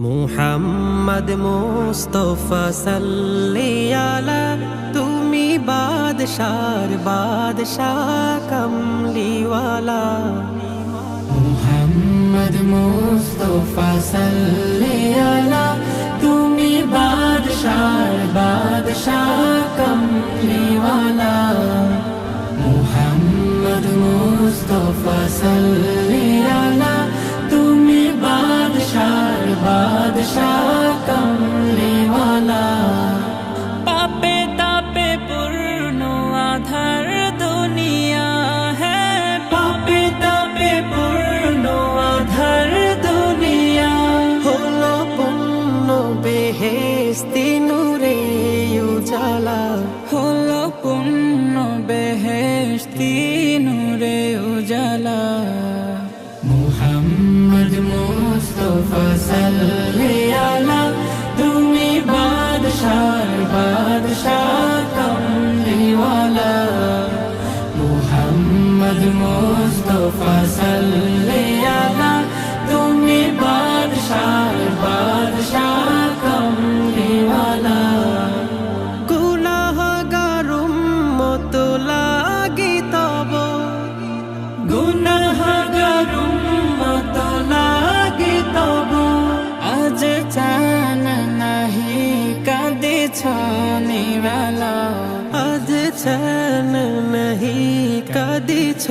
মুহাম্মদ মুস্তাফা সাল্লি আলা, তুমি বাদশার বাদশাহ কমলিওয়ালা। মুহাম্মদ মুস্তাফা সাল্লি আলা, তুমি বাদশার বাদশাহ কমলিওয়ালা। মুহাম্মদ মুস্তাফা সাল্লি আলা, তুমি বাদশার বাদশাহ কমলিওয়ালা। পাপে তাপে পূর্ণ আধার দুনিয়া হ্যাঁ, পাপে তাপে পূর্ণ আধার দুনিয়া। হলো পূর্ণ বেহেশতি নূরে উজালা, হলো পূর্ণ বেহেশতি নূরে উজালা। মুহাম্মদ মুস্তাফা সাল্লি আলা, তুমি বাদশার বাদশাহ কমলিওয়ালা। মুহাম্মদ মুস্তাফা সাল্লি আলা, তুমি বাদশার বাদশাহ কমলিওয়ালা। গুনাহগার উম্মত লাগি তব, গুনাহগার উম্মত লাগি তব। আজ চান নাহি কাঁদিছ নিরালা, আজ চैन नहीं কদিছ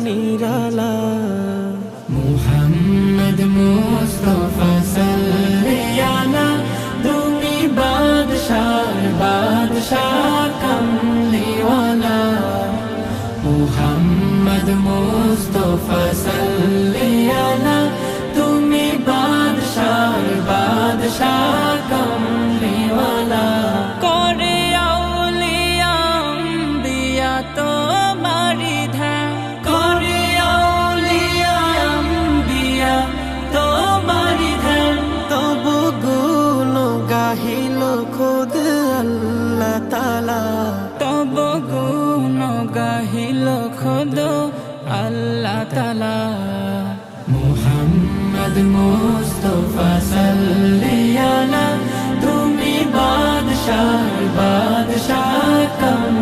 নিরালা। মুহাম্মদ মুস্তাফা সাল্লি আলা, তুমি বাদশার বাদশাহ কমলিওয়ালা। মুহাম্মদ মুস্তাফা সাল্লি আলা, তুমি বাদশার বাদশাহ কমলিওয়ালা। করে আউলিয়া আম্বিয়া তোমারি ধ্যান, করে আউলিয়া আম্বিয়া তোমারি ধ্যান। তবু গুণ গাহিল খুদ আল্লাহ তাআলা, তব গুণ গাহিল খোদ আল্লাহ তাআলা। মুহাম্মদ মুস্তাফা সাল্লি আলা, তুমি বাদশার বাদশাহ কম